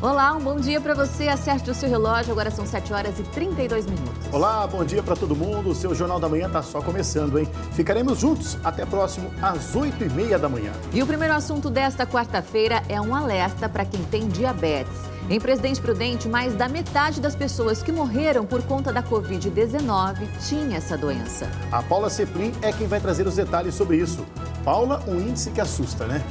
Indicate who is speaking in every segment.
Speaker 1: Olá, um bom dia para você. Acerte o seu relógio, agora são 7 horas e 32 minutos.
Speaker 2: Olá, bom dia para todo mundo. O seu Jornal da Manhã está só começando, hein? Ficaremos juntos até próximo às 8h30 da manhã.
Speaker 1: E o primeiro assunto desta quarta-feira é um alerta para quem tem diabetes. Em Presidente Prudente, mais da metade das pessoas que morreram por conta da Covid-19 tinha essa doença.
Speaker 2: A Paula Seplin é quem vai trazer os detalhes sobre isso. Paula, um índice que assusta, né?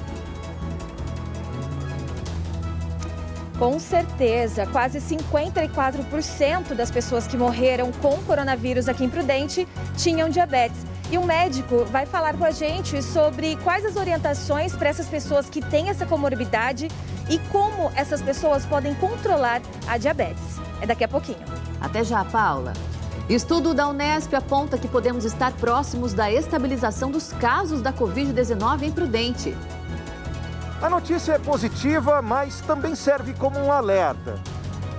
Speaker 3: Com certeza, quase 54% das pessoas que morreram com coronavírus aqui em Prudente tinham diabetes. E um médico vai falar com a gente sobre quais as orientações para essas pessoas que têm essa comorbidade e como essas pessoas podem controlar a diabetes. É daqui a pouquinho.
Speaker 1: Até já, Paula. Estudo da Unesp aponta que podemos estar próximos da estabilização dos casos da Covid-19 em Prudente.
Speaker 4: A notícia é positiva, mas também serve como um alerta.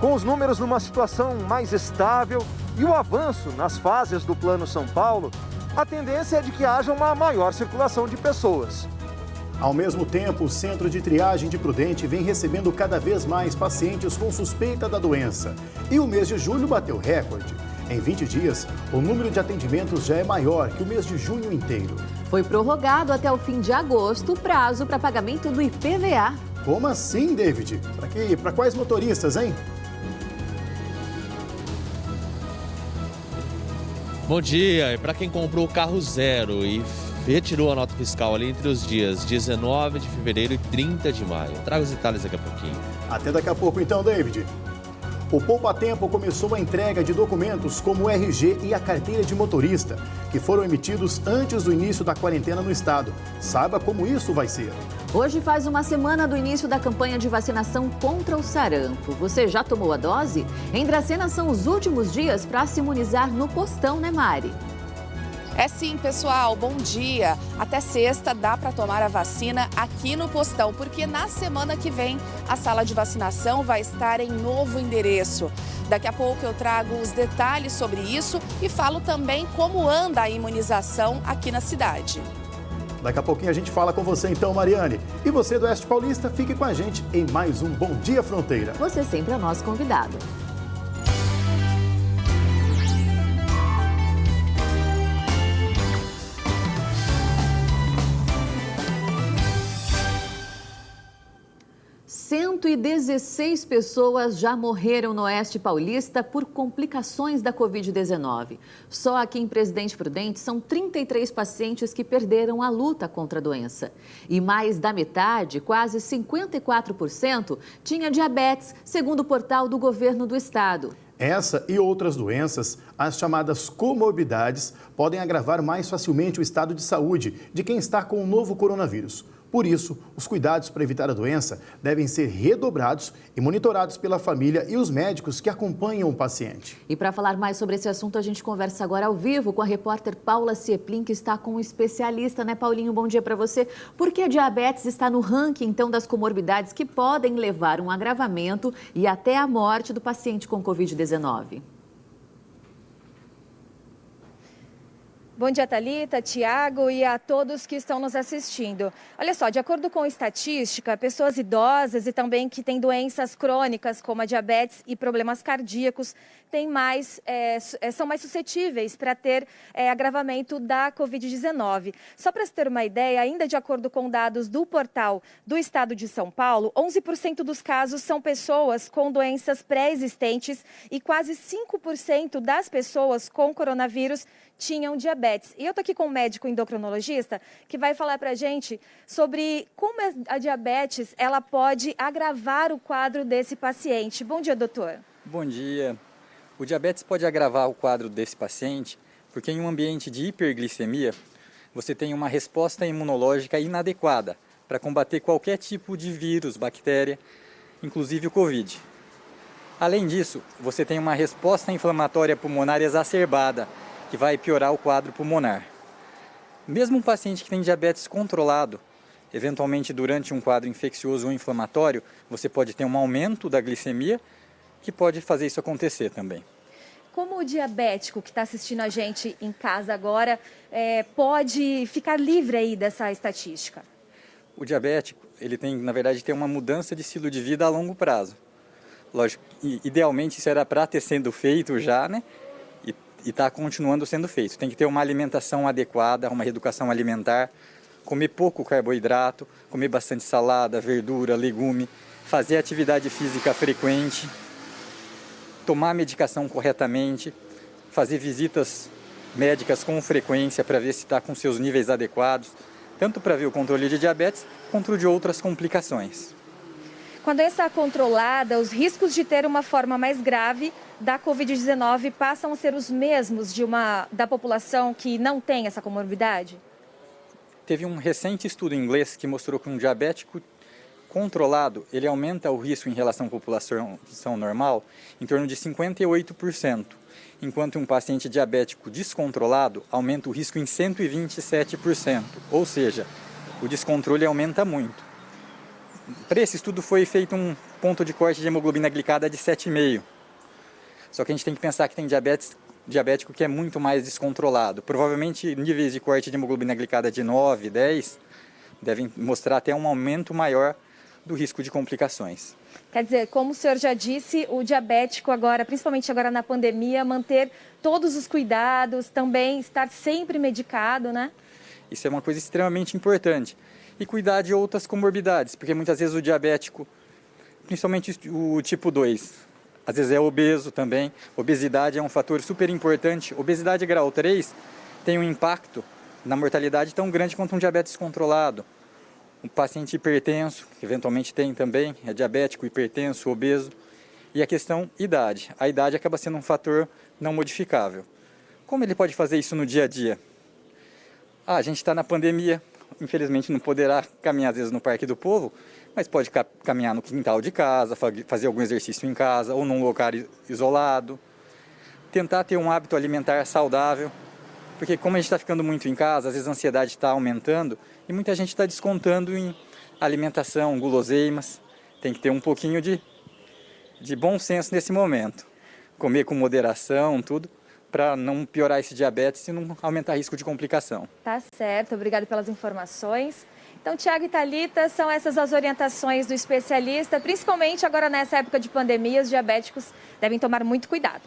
Speaker 4: Com os números numa situação mais estável e o avanço nas fases do Plano São Paulo, a tendência é de que haja uma maior circulação de pessoas.
Speaker 2: Ao mesmo tempo, o Centro de Triagem de Prudente vem recebendo cada vez mais pacientes com suspeita da doença. E o mês de julho bateu recorde. Em 20 dias, o número de atendimentos já é maior que o mês de junho inteiro.
Speaker 1: Foi prorrogado até o fim de agosto o prazo para pagamento do IPVA.
Speaker 2: Como assim, David? Para quais motoristas, hein?
Speaker 5: Bom dia, e para quem comprou o carro zero e retirou a nota fiscal ali entre os dias 19 de fevereiro e 30 de maio. Trago os detalhes daqui a pouquinho.
Speaker 2: Até daqui a pouco então, David. O Poupa Tempo começou a entrega de documentos como o RG e a carteira de motorista, que foram emitidos antes do início da quarentena no estado. Saiba como isso vai ser.
Speaker 1: Hoje faz uma semana do início da campanha de vacinação contra o sarampo. Você já tomou a dose? Em Dracena são os últimos dias para se imunizar no postão, né, Mari?
Speaker 6: É sim, pessoal, bom dia. Até sexta dá para tomar a vacina aqui no postão, porque na semana que vem a sala de vacinação vai estar em novo endereço. Daqui a pouco eu trago os detalhes sobre isso e falo também como anda a imunização aqui na cidade.
Speaker 2: Daqui a pouquinho a gente fala com você então, Mariane. E você do Oeste Paulista, fique com a gente em mais um Bom Dia Fronteira.
Speaker 1: Você sempre é nosso convidado. E 16 pessoas já morreram no Oeste Paulista por complicações da Covid-19. Só aqui em Presidente Prudente são 33 pacientes que perderam a luta contra a doença. E mais da metade, quase 54%, tinha diabetes, segundo o portal do governo do estado.
Speaker 2: Essa e outras doenças, as chamadas comorbidades, podem agravar mais facilmente o estado de saúde de quem está com o novo coronavírus. Por isso, os cuidados para evitar a doença devem ser redobrados e monitorados pela família e os médicos que acompanham o paciente.
Speaker 1: E para falar mais sobre esse assunto, a gente conversa agora ao vivo com a repórter Paula Seplin, que está com um especialista, né, Paulinho? Bom dia para você. Por que a diabetes está no ranking, então, das comorbidades que podem levar a um agravamento e até a morte do paciente com Covid-19?
Speaker 3: Bom dia, Thalita, Tiago e a todos que estão nos assistindo. Olha só, de acordo com estatística, pessoas idosas e também que têm doenças crônicas como a diabetes e problemas cardíacos são mais suscetíveis para ter agravamento da Covid-19. Só para se ter uma ideia, ainda de acordo com dados do portal do Estado de São Paulo, 11% dos casos são pessoas com doenças pré-existentes e quase 5% das pessoas com coronavírus tinham diabetes. E eu estou aqui com um médico endocrinologista que vai falar para a gente sobre como a diabetes ela pode agravar o quadro desse paciente. Bom dia, doutor.
Speaker 7: Bom dia. O diabetes pode agravar o quadro desse paciente porque em um ambiente de hiperglicemia você tem uma resposta imunológica inadequada para combater qualquer tipo de vírus, bactéria, inclusive o Covid. Além disso, você tem uma resposta inflamatória pulmonar exacerbada, que vai piorar o quadro pulmonar. Mesmo um paciente que tem diabetes controlado, eventualmente durante um quadro infeccioso ou inflamatório, você pode ter um aumento da glicemia, que pode fazer isso acontecer também.
Speaker 3: Como o diabético que está assistindo a gente em casa agora pode ficar livre aí dessa estatística?
Speaker 7: O diabético, ele tem, na verdade, uma mudança de estilo de vida a longo prazo. Lógico, idealmente isso era para ter sido feito já, né? E está continuando sendo feito. Tem que ter uma alimentação adequada, uma reeducação alimentar, comer pouco carboidrato, comer bastante salada, verdura, legume, fazer atividade física frequente, tomar a medicação corretamente, fazer visitas médicas com frequência para ver se está com seus níveis adequados, tanto para ver o controle de diabetes quanto de outras complicações.
Speaker 3: Com a doença controlada, os riscos de ter uma forma mais grave da Covid-19 passam a ser os mesmos da população que não tem essa comorbidade?
Speaker 7: Teve um recente estudo em inglês que mostrou que um diabético controlado, ele aumenta o risco em relação à população normal em torno de 58%, enquanto um paciente diabético descontrolado aumenta o risco em 127%, ou seja, o descontrole aumenta muito. Para esse estudo foi feito um ponto de corte de hemoglobina glicada de 7,5. Só que a gente tem que pensar que tem diabético que é muito mais descontrolado. Provavelmente níveis de corte de hemoglobina glicada de 9, 10 devem mostrar até um aumento maior do risco de complicações.
Speaker 3: Quer dizer, como o senhor já disse, o diabético agora, principalmente agora na pandemia, manter todos os cuidados, também estar sempre medicado, né?
Speaker 7: Isso é uma coisa extremamente importante. E cuidar de outras comorbidades, porque muitas vezes o diabético, principalmente o tipo 2, às vezes é obeso também. Obesidade é um fator super importante. Obesidade grau 3 tem um impacto na mortalidade tão grande quanto um diabetes controlado. Um paciente hipertenso, que eventualmente tem também, é diabético, hipertenso, obeso. E a questão idade. A idade acaba sendo um fator não modificável. Como ele pode fazer isso no dia a dia? A gente está na pandemia, infelizmente não poderá caminhar às vezes no Parque do Povo, mas pode caminhar no quintal de casa, fazer algum exercício em casa ou num lugar isolado. Tentar ter um hábito alimentar saudável, porque como a gente está ficando muito em casa, às vezes a ansiedade está aumentando e muita gente está descontando em alimentação, guloseimas. Tem que ter um pouquinho de bom senso nesse momento. Comer com moderação, tudo, para não piorar esse diabetes e não aumentar o risco de complicação.
Speaker 3: Tá certo, obrigado pelas informações. Então, Tiago e Thalita, são essas as orientações do especialista, principalmente agora nessa época de pandemia, os diabéticos devem tomar muito cuidado.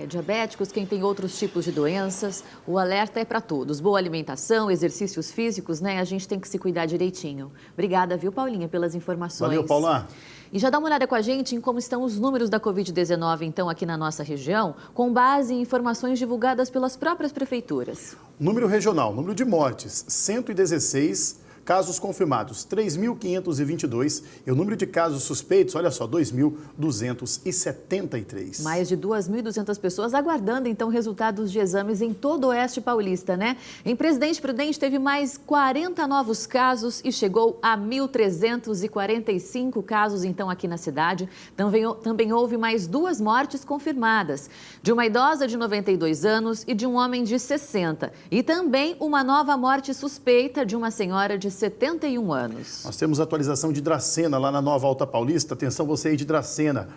Speaker 1: Diabéticos, quem tem outros tipos de doenças, o alerta é para todos. Boa alimentação, exercícios físicos, né? A gente tem que se cuidar direitinho. Obrigada, viu, Paulinha, pelas informações.
Speaker 2: Valeu, Paula.
Speaker 1: E já dá uma olhada com a gente em como estão os números da Covid-19, então, aqui na nossa região, com base em informações divulgadas pelas próprias prefeituras.
Speaker 2: Número regional, número de mortes, 116. Casos confirmados, 3.522. E o número de casos suspeitos, olha só, 2.273.
Speaker 1: Mais de 2.200 pessoas aguardando, então, resultados de exames em todo o Oeste Paulista, né? Em Presidente Prudente teve mais 40 novos casos e chegou a 1.345 casos, então, aqui na cidade. Também houve mais 2 mortes confirmadas, de uma idosa de 92 anos e de um homem de 60. E também uma nova morte suspeita de uma senhora de 71 anos.
Speaker 2: Nós temos atualização de Dracena, lá na Nova Alta Paulista. Atenção você aí de Dracena.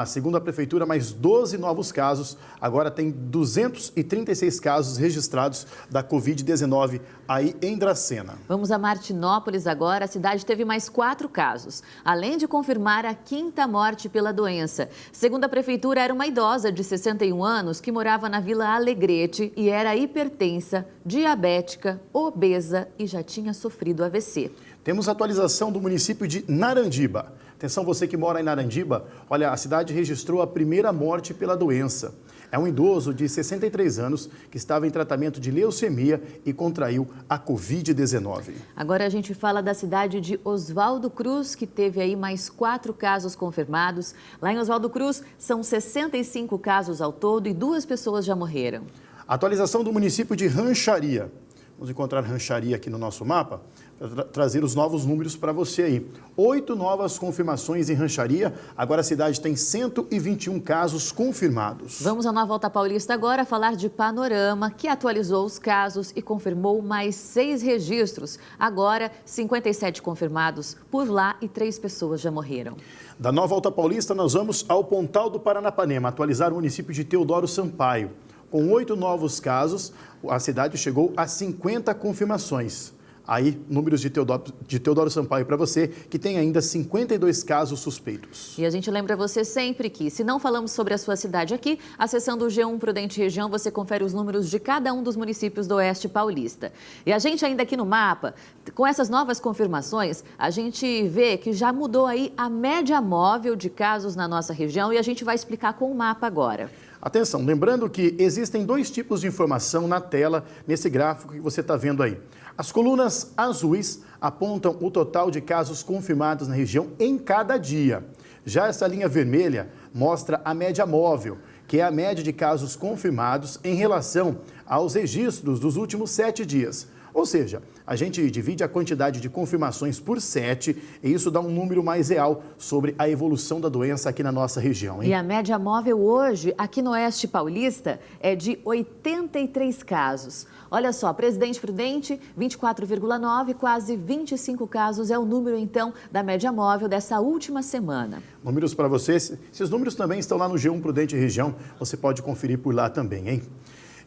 Speaker 2: Segundo a Prefeitura, mais 12 novos casos. Agora tem 236 casos registrados da Covid-19 aí em Dracena.
Speaker 1: Vamos a Martinópolis agora. A cidade teve mais 4 casos, além de confirmar a 5ª morte pela doença. Segundo a Prefeitura, era uma idosa de 61 anos que morava na Vila Alegrete e era hipertensa, diabética, obesa e já tinha sofrido AVC.
Speaker 2: Temos atualização do município de Narandiba. Atenção você que mora em Narandiba, olha, a cidade registrou a primeira morte pela doença. É um idoso de 63 anos que estava em tratamento de leucemia e contraiu a Covid-19.
Speaker 1: Agora a gente fala da cidade de Oswaldo Cruz, que teve aí mais 4 casos confirmados. Lá em Oswaldo Cruz são 65 casos ao todo e 2 pessoas já morreram.
Speaker 2: Atualização do município de Rancharia. Vamos encontrar Rancharia aqui no nosso mapa, para trazer os novos números para você aí. 8 novas confirmações em Rancharia, agora a cidade tem 121 casos confirmados.
Speaker 1: Vamos à Nova Alta Paulista agora falar de Panorama, que atualizou os casos e confirmou mais 6 registros. Agora, 57 confirmados por lá e 3 pessoas já morreram.
Speaker 2: Da Nova Alta Paulista, nós vamos ao Pontal do Paranapanema, atualizar o município de Teodoro Sampaio. Com 8 novos casos, a cidade chegou a 50 confirmações. Aí, números de Teodoro Sampaio para você, que tem ainda 52 casos suspeitos.
Speaker 1: E a gente lembra você sempre que, se não falamos sobre a sua cidade aqui, acessando o G1 Prudente Região, você confere os números de cada um dos municípios do Oeste Paulista. E a gente ainda aqui no mapa, com essas novas confirmações, a gente vê que já mudou aí a média móvel de casos na nossa região e a gente vai explicar com o mapa agora.
Speaker 2: Atenção, lembrando que existem dois tipos de informação na tela, nesse gráfico que você está vendo aí. As colunas azuis apontam o total de casos confirmados na região em cada dia. Já essa linha vermelha mostra a média móvel, que é a média de casos confirmados em relação aos registros dos últimos 7 dias. Ou seja, a gente divide a quantidade de confirmações por 7 e isso dá um número mais real sobre a evolução da doença aqui na nossa região, hein?
Speaker 1: E a média móvel hoje, aqui no Oeste Paulista, é de 83 casos. Olha só, Presidente Prudente, 24,9, quase 25 casos é o número, então, da média móvel dessa última semana.
Speaker 2: Números para vocês, esses números também estão lá no G1 Prudente Região, você pode conferir por lá também, hein?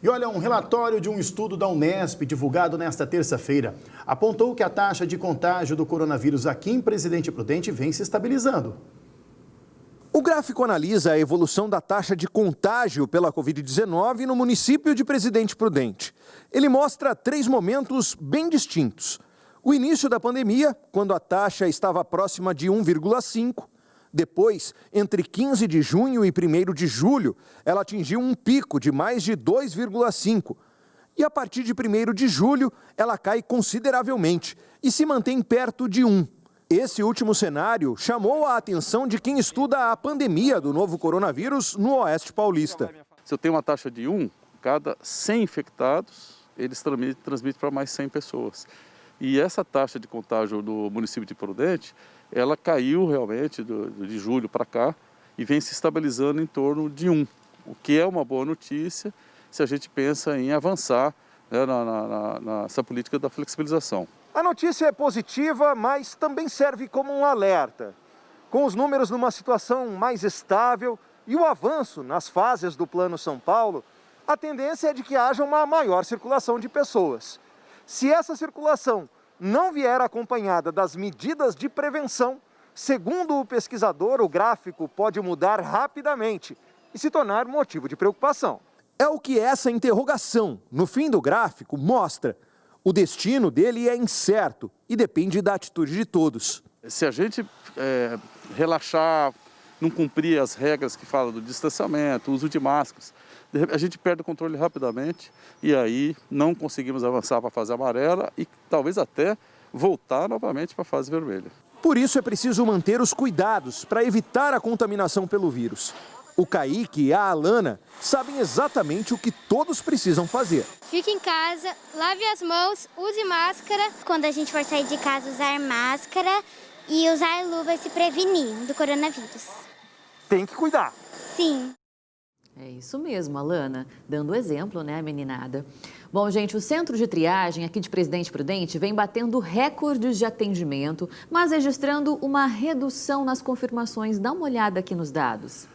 Speaker 2: E olha, um relatório de um estudo da Unesp, divulgado nesta terça-feira, apontou que a taxa de contágio do coronavírus aqui em Presidente Prudente vem se estabilizando.
Speaker 4: O gráfico analisa a evolução da taxa de contágio pela Covid-19 no município de Presidente Prudente. Ele mostra 3 momentos bem distintos. O início da pandemia, quando a taxa estava próxima de 1,5. Depois, entre 15 de junho e 1º de julho, ela atingiu um pico de mais de 2,5. E a partir de 1º de julho, ela cai consideravelmente e se mantém perto de 1. Esse último cenário chamou a atenção de quem estuda a pandemia do novo coronavírus no Oeste Paulista.
Speaker 8: Se eu tenho uma taxa de 1, cada 100 infectados, eles transmitem para mais 100 pessoas. E essa taxa de contágio do município de Prudente, ela caiu realmente de julho para cá e vem se estabilizando em torno de 1, o que é uma boa notícia se a gente pensa em avançar, né, nessa política da flexibilização.
Speaker 4: A notícia é positiva, mas também serve como um alerta. Com os números numa situação mais estável e o avanço nas fases do Plano São Paulo, a tendência é de que haja uma maior circulação de pessoas. Se essa circulação não vier acompanhada das medidas de prevenção, segundo o pesquisador, o gráfico pode mudar rapidamente e se tornar motivo de preocupação. É o que essa interrogação, no fim do gráfico, mostra. O destino dele é incerto e depende da atitude de todos.
Speaker 8: Se a gente relaxar, não cumprir as regras que falam do distanciamento, uso de máscaras, a gente perde o controle rapidamente e aí não conseguimos avançar para a fase amarela e talvez até voltar novamente para a fase vermelha.
Speaker 4: Por isso é preciso manter os cuidados para evitar a contaminação pelo vírus. O Kaique e a Alana sabem exatamente o que todos precisam fazer.
Speaker 9: Fique em casa, lave as mãos, use máscara.
Speaker 10: Quando a gente for sair de casa, usar máscara e usar luva se prevenir do coronavírus.
Speaker 4: Tem que cuidar.
Speaker 10: Sim.
Speaker 1: É isso mesmo, Alana, dando exemplo, né, meninada? Bom, gente, o Centro de Triagem aqui de Presidente Prudente vem batendo recordes de atendimento, mas registrando uma redução nas confirmações. Dá uma olhada aqui nos dados.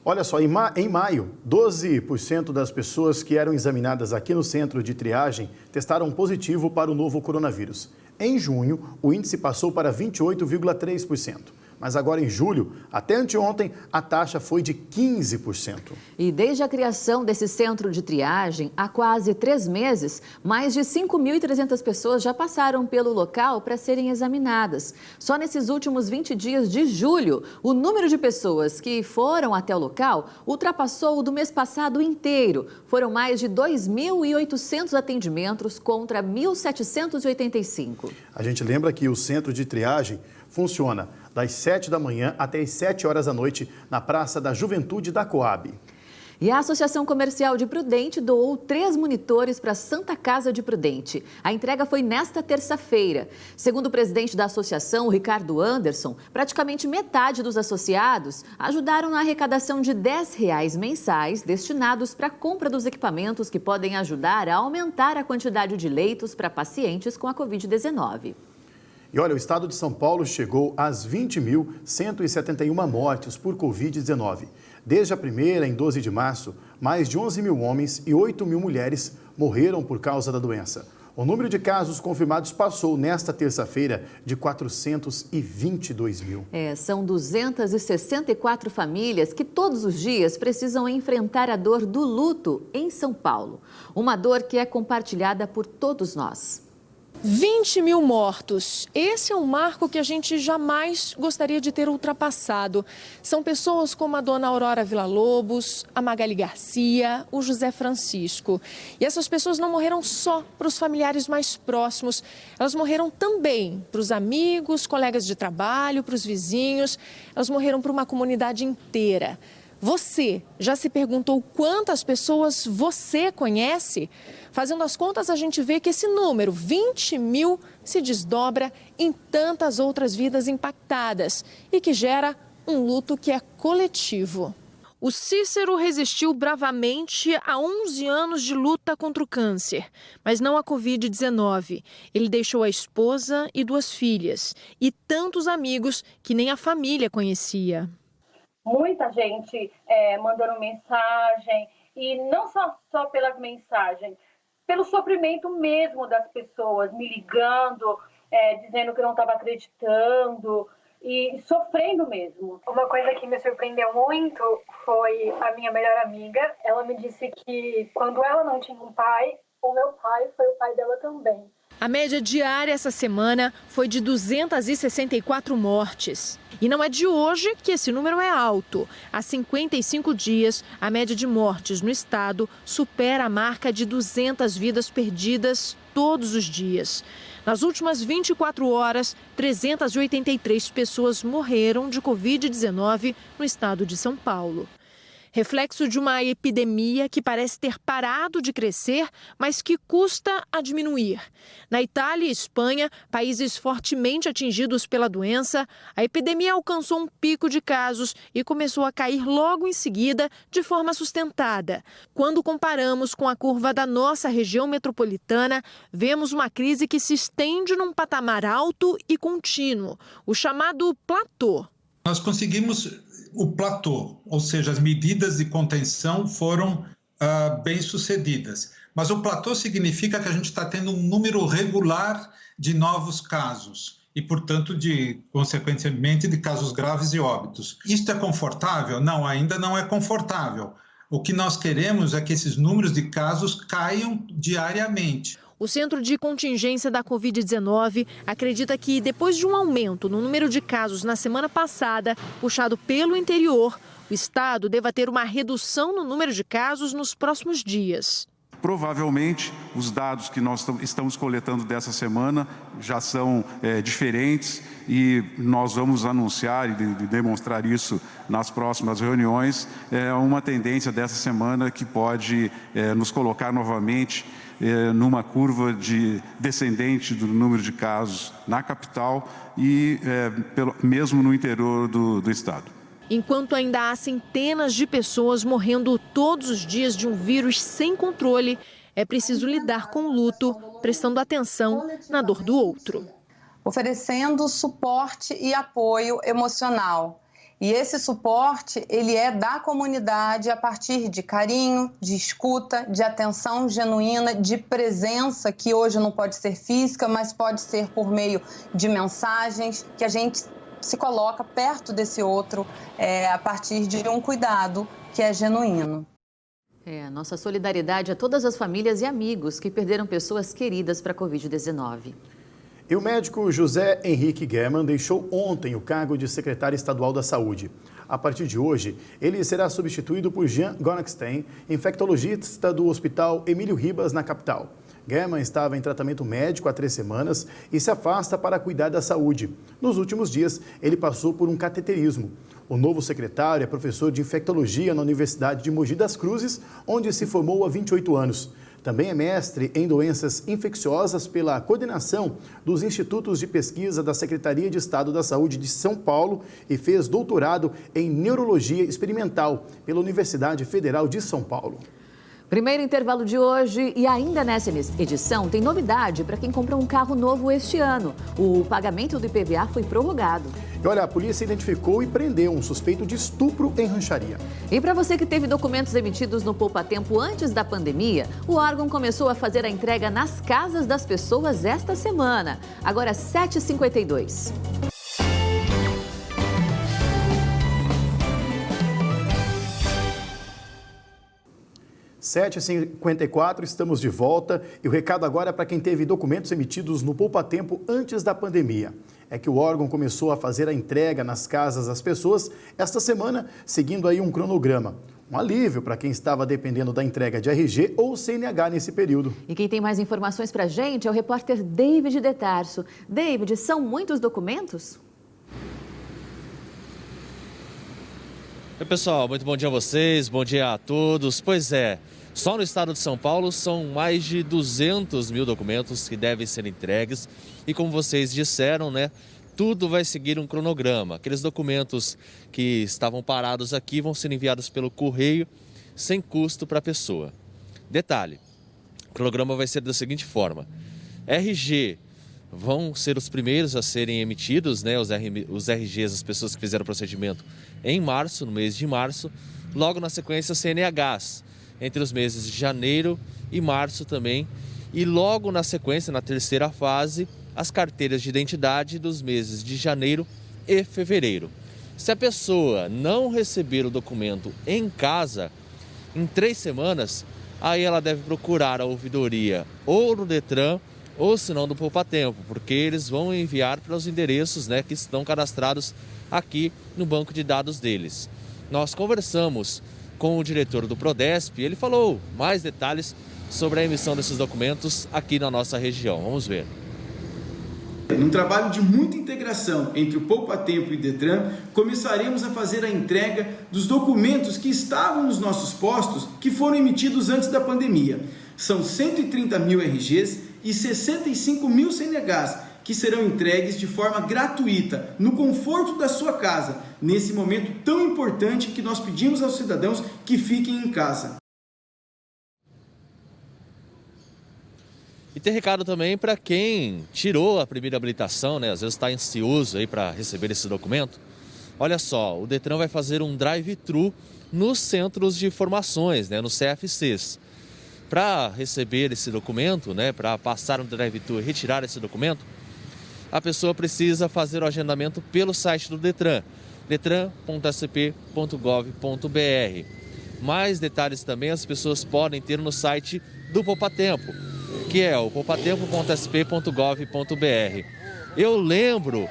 Speaker 2: Olha só, em maio, 12% das pessoas que eram examinadas aqui no Centro de Triagem testaram positivo para o novo coronavírus. Em junho, o índice passou para 28,3%. Mas agora em julho, até anteontem, a taxa foi de 15%.
Speaker 1: E desde a criação desse centro de triagem, há quase 3 meses, mais de 5.300 pessoas já passaram pelo local para serem examinadas. Só nesses últimos 20 dias de julho, o número de pessoas que foram até o local ultrapassou o do mês passado inteiro. Foram mais de 2.800 atendimentos contra 1.785.
Speaker 2: A gente lembra que o centro de triagem funciona das 7 da manhã até as 7 horas da noite na Praça da Juventude da Coab.
Speaker 1: E a Associação Comercial de Prudente doou 3 monitores para a Santa Casa de Prudente. A entrega foi nesta terça-feira. Segundo o presidente da associação, Ricardo Anderson, praticamente metade dos associados ajudaram na arrecadação de R$10 mensais destinados para a compra dos equipamentos que podem ajudar a aumentar a quantidade de leitos para pacientes com a Covid-19.
Speaker 2: E olha, o estado de São Paulo chegou às 20.171 mortes por Covid-19. Desde a primeira, em 12 de março, mais de 11 mil homens e 8 mil mulheres morreram por causa da doença. O número de casos confirmados passou nesta terça-feira de 422 mil.
Speaker 1: São 264 famílias que todos os dias precisam enfrentar a dor do luto em São Paulo. Uma dor que é compartilhada por todos nós.
Speaker 11: 20 mil mortos. Esse é um marco que a gente jamais gostaria de ter ultrapassado. São pessoas como a dona Aurora Villa-Lobos, a Magali Garcia, o José Francisco. E essas pessoas não morreram só para os familiares mais próximos. Elas morreram também para os amigos, colegas de trabalho, para os vizinhos. Elas morreram para uma comunidade inteira. Você já se perguntou quantas pessoas você conhece? Fazendo as contas, a gente vê que esse número, 20 mil, se desdobra em tantas outras vidas impactadas e que gera um luto que é coletivo. O Cícero resistiu bravamente a 11 anos de luta contra o câncer, mas não a Covid-19. Ele deixou a esposa e 2 filhas e tantos amigos que nem a família conhecia.
Speaker 12: Muita gente mandando mensagem, e não só pelas mensagens, pelo sofrimento mesmo das pessoas, me ligando, dizendo que não estava acreditando e sofrendo mesmo.
Speaker 13: Uma coisa que me surpreendeu muito foi a minha melhor amiga. Ela me disse que quando ela não tinha um pai, o meu pai foi o pai dela também.
Speaker 11: A média diária essa semana foi de 264 mortes. E não é de hoje que esse número é alto. Há 55 dias, a média de mortes no estado supera a marca de 200 vidas perdidas todos os dias. Nas últimas 24 horas, 383 pessoas morreram de Covid-19 no estado de São Paulo. Reflexo de uma epidemia que parece ter parado de crescer, mas que custa a diminuir. Na Itália e Espanha, países fortemente atingidos pela doença, a epidemia alcançou um pico de casos e começou a cair logo em seguida de forma sustentada. Quando comparamos com a curva da nossa região metropolitana, vemos uma crise que se estende num patamar alto e contínuo, o chamado platô.
Speaker 14: Nós conseguimos o platô, ou seja, as medidas de contenção foram bem sucedidas. Mas o platô significa que a gente está tendo um número regular de novos casos e, portanto, consequentemente, de casos graves e óbitos. Isto é confortável? Não, ainda não é confortável. O que nós queremos é que esses números de casos caiam diariamente.
Speaker 11: O Centro de Contingência da Covid-19 acredita que, depois de um aumento no número de casos na semana passada, puxado pelo interior, o estado deva ter uma redução no número de casos nos próximos dias.
Speaker 15: Provavelmente, os dados que nós estamos coletando dessa semana já são diferentes e nós vamos anunciar e demonstrar isso nas próximas reuniões. Uma tendência dessa semana que pode nos colocar novamente numa curva descendente do número de casos na capital e mesmo no interior do estado.
Speaker 11: Enquanto ainda há centenas de pessoas morrendo todos os dias de um vírus sem controle, é preciso lidar com o luto, prestando atenção na dor do outro.
Speaker 16: Oferecendo suporte e apoio emocional. E esse suporte, ele é da comunidade a partir de carinho, de escuta, de atenção genuína, de presença, que hoje não pode ser física, mas pode ser por meio de mensagens, que a gente se coloca perto desse outro a partir de um cuidado que é genuíno.
Speaker 1: Nossa solidariedade a todas as famílias e amigos que perderam pessoas queridas para a Covid-19.
Speaker 2: E o médico José Henrique German deixou ontem o cargo de secretário estadual da Saúde. A partir de hoje, ele será substituído por Jean Gonagstein, infectologista do Hospital Emílio Ribas, na capital. German estava em tratamento médico há 3 semanas e se afasta para cuidar da saúde. Nos últimos dias, ele passou por um cateterismo. O novo secretário é professor de infectologia na Universidade de Mogi das Cruzes, onde se formou há 28 anos. Também é mestre em doenças infecciosas pela coordenação dos Institutos de Pesquisa da Secretaria de Estado da Saúde de São Paulo e fez doutorado em Neurologia Experimental pela Universidade Federal de São Paulo.
Speaker 1: Primeiro intervalo de hoje e ainda nessa edição tem novidade para quem comprou um carro novo este ano. O pagamento do IPVA foi prorrogado.
Speaker 2: E olha, a polícia identificou e prendeu um suspeito de estupro em rancharia.
Speaker 1: E para você que teve documentos emitidos no Poupa Tempo antes da pandemia, o órgão começou a fazer a entrega nas casas das pessoas esta semana. Agora 7h52.
Speaker 2: 7h54, estamos de volta e o recado agora é para quem teve documentos emitidos no Poupa Tempo antes da pandemia. É que o órgão começou a fazer a entrega nas casas das pessoas esta semana, seguindo aí um cronograma. Um alívio para quem estava dependendo da entrega de RG ou CNH nesse período.
Speaker 1: E quem tem mais informações para a gente é o repórter David de Tarso. David, são muitos documentos?
Speaker 5: Oi, pessoal, muito bom dia a vocês, bom dia a todos. Pois é, só no estado de São Paulo são mais de 200 mil documentos que devem ser entregues. E como vocês disseram, né, tudo vai seguir um cronograma. Aqueles documentos que estavam parados aqui vão ser enviados pelo correio sem custo para a pessoa. Detalhe, o cronograma vai ser da seguinte forma: RG vão ser os primeiros a serem emitidos, né, os RGs, as pessoas que fizeram o procedimento em março, no mês de março. Logo na sequência, CNHs, entre os meses de janeiro e março também. E logo na sequência, na terceira fase, as carteiras de identidade dos meses de janeiro e fevereiro. Se a pessoa não receber o documento em casa, em 3 semanas, aí ela deve procurar a ouvidoria ou no Detran ou se não do Poupa Tempo, porque eles vão enviar para os endereços, né, que estão cadastrados aqui no banco de dados deles. Nós conversamos com o diretor do Prodesp e ele falou mais detalhes sobre a emissão desses documentos aqui na nossa região. Vamos ver.
Speaker 17: Num trabalho de muita integração entre o Poupa Tempo e o Detran, começaremos a fazer a entrega dos documentos que estavam nos nossos postos, que foram emitidos antes da pandemia. São 130 mil RGs e 65 mil CNHs, que serão entregues de forma gratuita, no conforto da sua casa, nesse momento tão importante que nós pedimos aos cidadãos que fiquem em casa.
Speaker 5: E tem recado também para quem tirou a primeira habilitação, né? Às vezes está ansioso aí para receber esse documento. Olha só, o Detran vai fazer um drive-thru nos centros de formações, né? Nos CFCs. Para receber esse documento, né? Para passar no drive-thru e retirar esse documento, a pessoa precisa fazer o agendamento pelo site do Detran, detran.sp.gov.br. Mais detalhes também as pessoas podem ter no site do Poupa Tempo, que é o poupatempo.sp.gov.br. Eu lembro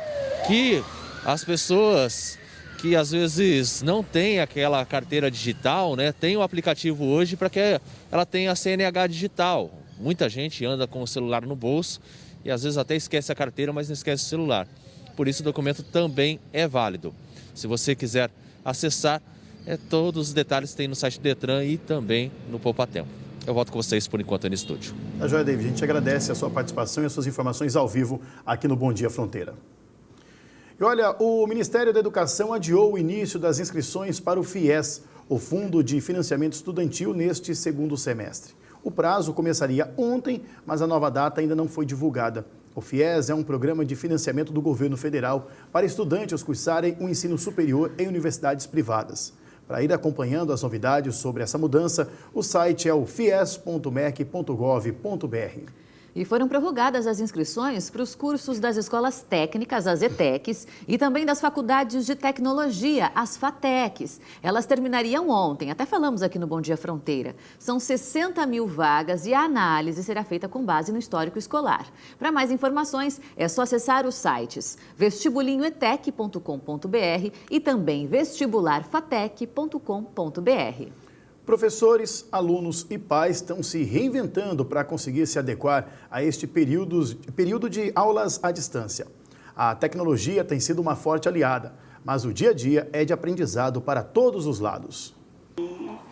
Speaker 5: que as pessoas que às vezes não têm aquela carteira digital, né, tem o aplicativo hoje para que ela tenha a CNH digital. Muita gente anda com o celular no bolso e às vezes até esquece a carteira, mas não esquece o celular. Por isso o documento também é válido. Se você quiser acessar, todos os detalhes tem no site do Detran e também no Poupa Tempo. Eu volto com vocês por enquanto no estúdio.
Speaker 2: Tá joia, David. A gente agradece a sua participação e as suas informações ao vivo aqui no Bom Dia Fronteira. E olha, o Ministério da Educação adiou o início das inscrições para o FIES, o Fundo de Financiamento Estudantil, neste segundo semestre. O prazo começaria ontem, mas a nova data ainda não foi divulgada. O FIES é um programa de financiamento do governo federal para estudantes cursarem o ensino superior em universidades privadas. Para ir acompanhando as novidades sobre essa mudança, o site é o fies.mec.gov.br.
Speaker 1: E foram prorrogadas as inscrições para os cursos das escolas técnicas, as ETECs, e também das faculdades de tecnologia, as FATECs. Elas terminariam ontem, até falamos aqui no Bom Dia Fronteira. São 60 mil vagas e a análise será feita com base no histórico escolar. Para mais informações, é só acessar os sites vestibulinhoetec.com.br e também vestibularfatec.com.br.
Speaker 2: Professores, alunos e pais estão se reinventando para conseguir se adequar a este período de aulas à distância. A tecnologia tem sido uma forte aliada, mas o dia a dia é de aprendizado para todos os lados.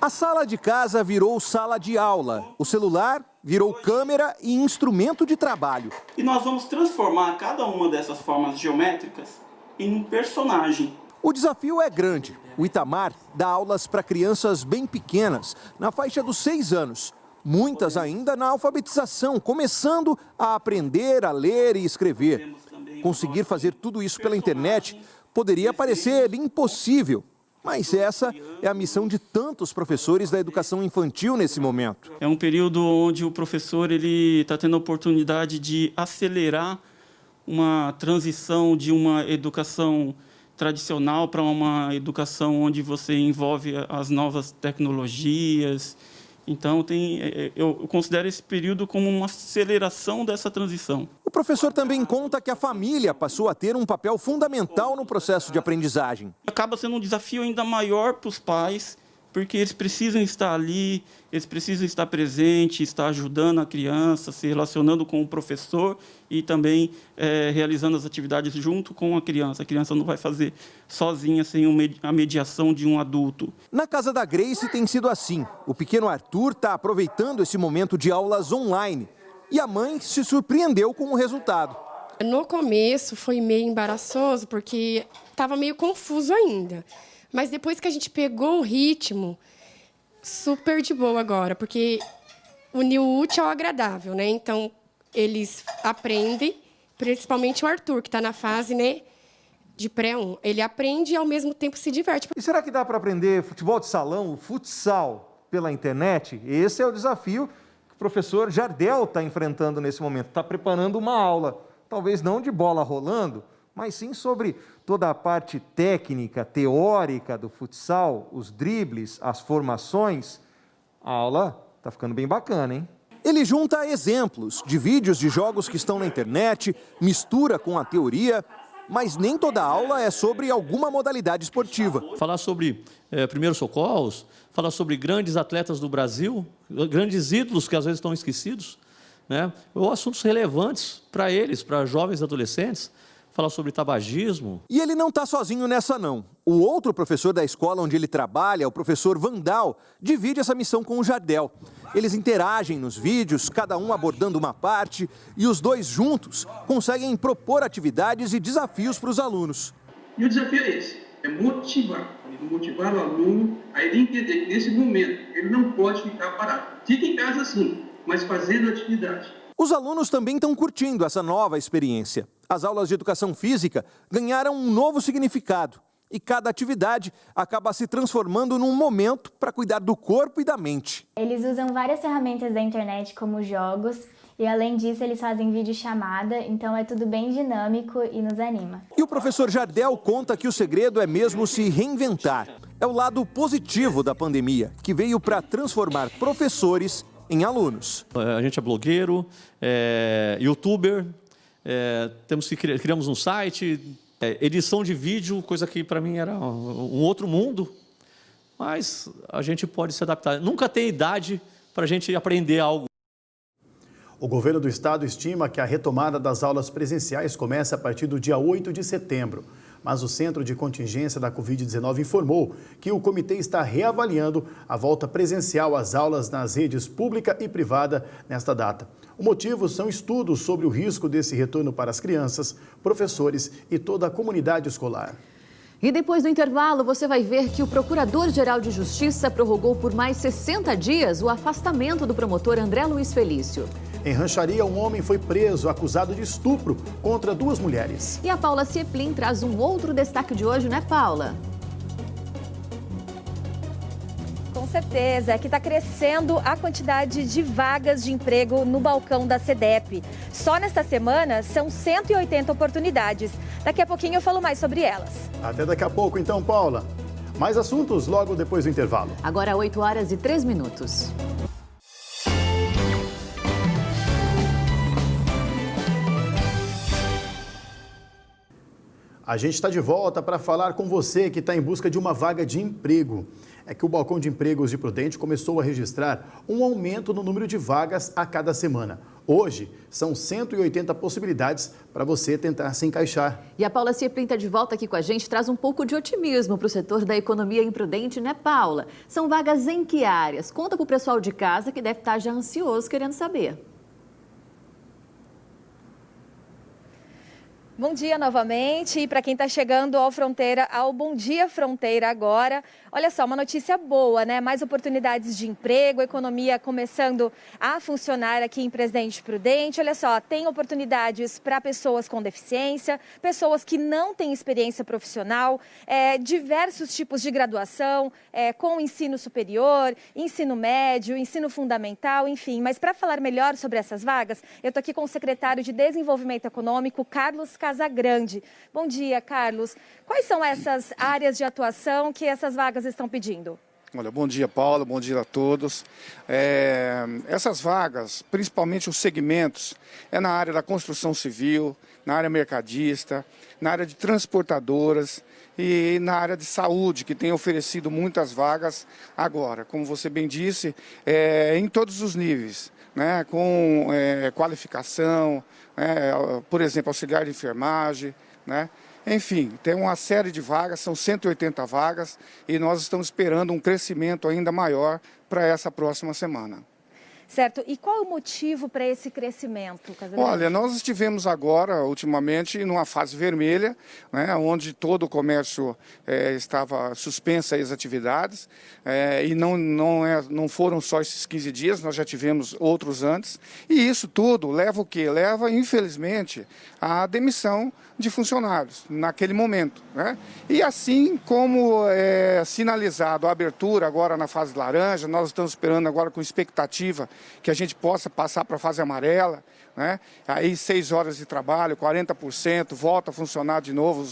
Speaker 4: A sala de casa virou sala de aula. O celular virou câmera e instrumento de trabalho.
Speaker 18: E nós vamos transformar cada uma dessas formas geométricas em um personagem.
Speaker 4: O desafio é grande. O Itamar dá aulas para crianças bem pequenas, na faixa dos 6 anos. Muitas ainda na alfabetização, começando a aprender a ler e escrever. Conseguir fazer tudo isso pela internet poderia parecer impossível, mas essa é a missão de tantos professores da educação infantil nesse momento.
Speaker 18: É um período onde o professor está tendo a oportunidade de acelerar uma transição de uma educação tradicional para uma educação onde você envolve as novas tecnologias. Então, eu considero esse período como uma aceleração dessa transição.
Speaker 4: O professor também conta que a família passou a ter um papel fundamental no processo de aprendizagem.
Speaker 18: Acaba sendo um desafio ainda maior para os pais, porque eles precisam estar ali, eles precisam estar presentes, estar ajudando a criança, se relacionando com o professor e também realizando as atividades junto com a criança. A criança não vai fazer sozinha, sem a mediação de um adulto.
Speaker 4: Na casa da Grace tem sido assim. O pequeno Arthur está aproveitando esse momento de aulas online. E a mãe se surpreendeu com o resultado.
Speaker 19: No começo foi meio embaraçoso, porque estava meio confuso ainda. Mas depois que a gente pegou o ritmo, super de boa agora, porque uniu o útil ao agradável, né? Então, eles aprendem, principalmente o Arthur, que está na fase, né, de pré-1. Ele aprende e, ao mesmo tempo, se diverte.
Speaker 4: E será que dá para aprender futebol de salão, o futsal, pela internet? Esse é o desafio que o professor Jardel está enfrentando nesse momento. Está preparando uma aula, talvez não de bola rolando, mas sim sobre toda a parte técnica, teórica do futsal, os dribles, as formações. A aula está ficando bem bacana, hein? Ele junta exemplos de vídeos de jogos que estão na internet, mistura com a teoria, mas nem toda aula é sobre alguma modalidade esportiva.
Speaker 20: Falar sobre primeiros socorros, falar sobre grandes atletas do Brasil, grandes ídolos que às vezes estão esquecidos, né? Ou assuntos relevantes para eles, para jovens e adolescentes. Falar sobre tabagismo.
Speaker 4: E ele não está sozinho nessa, não. O outro professor da escola onde ele trabalha, o professor Vandal, divide essa missão com o Jardel. Eles interagem nos vídeos, cada um abordando uma parte, e os dois juntos conseguem propor atividades e desafios para os alunos.
Speaker 21: E o desafio é esse, é motivar o aluno a ele entender que nesse momento ele não pode ficar parado. Fica em casa sim, mas fazendo atividade.
Speaker 4: Os alunos também estão curtindo essa nova experiência. As aulas de educação física ganharam um novo significado e cada atividade acaba se transformando num momento para cuidar do corpo e da mente.
Speaker 22: Eles usam várias ferramentas da internet como jogos e além disso eles fazem videochamada, então é tudo bem dinâmico e nos anima.
Speaker 4: E o professor Jardel conta que o segredo é mesmo se reinventar. É o lado positivo da pandemia, que veio para transformar professores em alunos.
Speaker 20: A gente é blogueiro, youtuber, criamos um site, edição de vídeo, coisa que para mim era um outro mundo, mas a gente pode se adaptar. Nunca tem idade para a gente aprender algo.
Speaker 2: O governo do estado estima que a retomada das aulas presenciais começa a partir do dia 8 de setembro. Mas o Centro de Contingência da Covid-19 informou que o comitê está reavaliando a volta presencial às aulas nas redes pública e privada nesta data. O motivo são estudos sobre o risco desse retorno para as crianças, professores e toda a comunidade escolar.
Speaker 1: E depois do intervalo, você vai ver que o Procurador-Geral de Justiça prorrogou por mais 60 dias o afastamento do promotor André Luiz Felício.
Speaker 2: Em Rancharia, um homem foi preso acusado de estupro contra 2 mulheres.
Speaker 1: E a Paula Cieplin traz um outro destaque de hoje, né, Paula?
Speaker 3: Com certeza, é que está crescendo a quantidade de vagas de emprego no balcão da SEDEP. Só nesta semana são 180 oportunidades. Daqui a pouquinho eu falo mais sobre elas.
Speaker 2: Até daqui a pouco então, Paula. Mais assuntos logo depois do intervalo.
Speaker 1: Agora 8h03.
Speaker 2: A gente está de volta para falar com você que está em busca de uma vaga de emprego. É que o Balcão de Empregos de Prudente começou a registrar um aumento no número de vagas a cada semana. Hoje, são 180 possibilidades para você tentar se encaixar.
Speaker 1: E a Paula Cieplin está de volta aqui com a gente, traz um pouco de otimismo para o setor da economia em Prudente, né, Paula? São vagas em que áreas? Conta para o pessoal de casa que deve estar já ansioso querendo saber.
Speaker 3: Bom dia novamente, e para quem está chegando ao Bom Dia Fronteira agora, olha só, uma notícia boa, né? Mais oportunidades de emprego, economia começando a funcionar aqui em Presidente Prudente. Olha só, tem oportunidades para pessoas com deficiência, pessoas que não têm experiência profissional, diversos tipos de graduação, com ensino superior, ensino médio, ensino fundamental, enfim. Mas para falar melhor sobre essas vagas, eu estou aqui com o secretário de Desenvolvimento Econômico, Carlos Casagrande. Bom dia, Carlos. Quais são essas áreas de atuação que essas vagas estão pedindo?
Speaker 6: Olha, bom dia, Paulo, bom dia a todos. Essas vagas, principalmente os segmentos, na área da construção civil, na área mercadista, na área de transportadoras e na área de saúde, que tem oferecido muitas vagas agora, como você bem disse, em todos os níveis, né, com qualificação, por exemplo, auxiliar de enfermagem, né? Enfim, tem uma série de vagas, são 180 vagas e nós estamos esperando um crescimento ainda maior para essa próxima semana.
Speaker 3: Certo. E qual é o motivo para esse crescimento, Casagrande?
Speaker 6: Olha, nós estivemos agora, ultimamente, numa fase vermelha, né, onde todo o comércio estava suspensa as atividades, e não foram só esses 15 dias, nós já tivemos outros antes. E isso tudo leva o quê? Leva, infelizmente, à demissão de funcionários naquele momento, né? E assim como sinalizado a abertura agora na fase laranja, nós estamos esperando agora com expectativa que a gente possa passar para a fase amarela, né? Aí 6 horas de trabalho, 40%, volta a funcionar de novo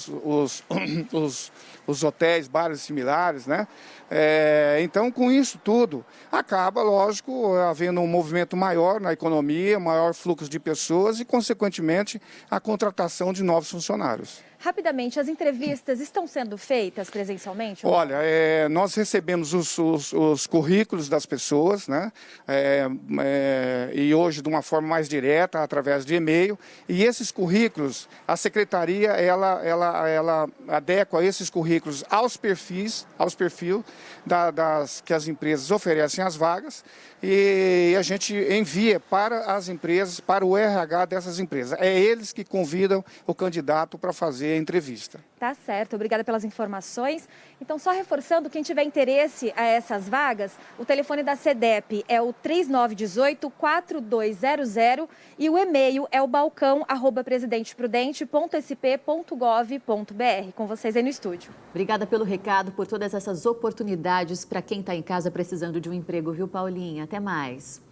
Speaker 6: os hotéis, bares similares, né? Então, com isso tudo, acaba, lógico, havendo um movimento maior na economia, maior fluxo de pessoas e, consequentemente, a contratação de novos funcionários.
Speaker 3: Rapidamente, as entrevistas estão sendo feitas presencialmente?
Speaker 6: Olha, nós recebemos os currículos das pessoas, né? E hoje de uma forma mais direta, através de e-mail. E esses currículos, a secretaria, ela adequa esses currículos aos perfis que as empresas oferecem as vagas, e a gente envia para as empresas, para o RH dessas empresas. É eles que convidam o candidato para fazer a entrevista.
Speaker 3: Tá certo, obrigada pelas informações. Então, só reforçando, quem tiver interesse a essas vagas, o telefone da SEDEP é o 3918-4200 e o e-mail é o balcão@presidenteprudente.sp.gov.br. Com vocês aí no estúdio.
Speaker 1: Obrigada pelo recado, por todas essas oportunidades para quem está em casa precisando de um emprego, viu, Paulinha? Até mais.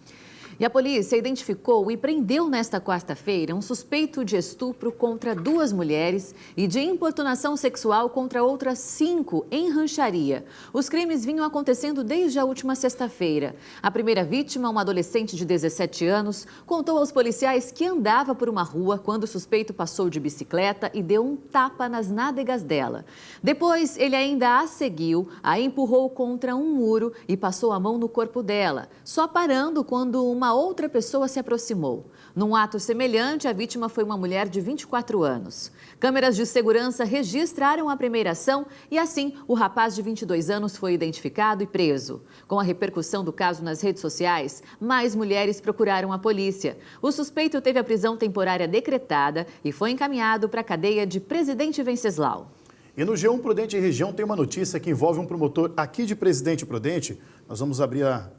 Speaker 1: E a polícia identificou e prendeu nesta quarta-feira um suspeito de estupro contra 2 mulheres e de importunação sexual contra outras 5 em Rancharia. Os crimes vinham acontecendo desde a última sexta-feira. A primeira vítima, uma adolescente de 17 anos, contou aos policiais que andava por uma rua quando o suspeito passou de bicicleta e deu um tapa nas nádegas dela. Depois, ele ainda a seguiu, a empurrou contra um muro e passou a mão no corpo dela, só parando quando uma outra pessoa se aproximou. Num ato semelhante, a vítima foi uma mulher de 24 anos. Câmeras de segurança registraram a primeira ação e, assim, o rapaz de 22 anos foi identificado e preso. Com a repercussão do caso nas redes sociais, mais mulheres procuraram a polícia. O suspeito teve a prisão temporária decretada e foi encaminhado para a cadeia de Presidente Venceslau.
Speaker 2: E no G1 Prudente Região tem uma notícia que envolve um promotor aqui de Presidente Prudente. Nós vamos abrir a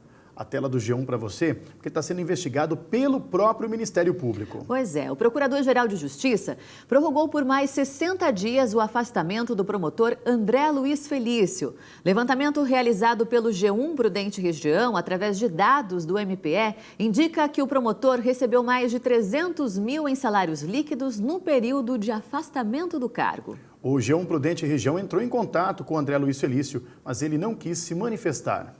Speaker 2: tela do G1 para você, porque está sendo investigado pelo próprio Ministério Público.
Speaker 1: Pois é, o Procurador-Geral de Justiça prorrogou por mais 60 dias o afastamento do promotor André Luiz Felício. Levantamento realizado pelo G1 Prudente Região, através de dados do MPE, indica que o promotor recebeu mais de 300 mil em salários líquidos no período de afastamento do cargo.
Speaker 2: O G1 Prudente Região entrou em contato com André Luiz Felício, mas ele não quis se manifestar.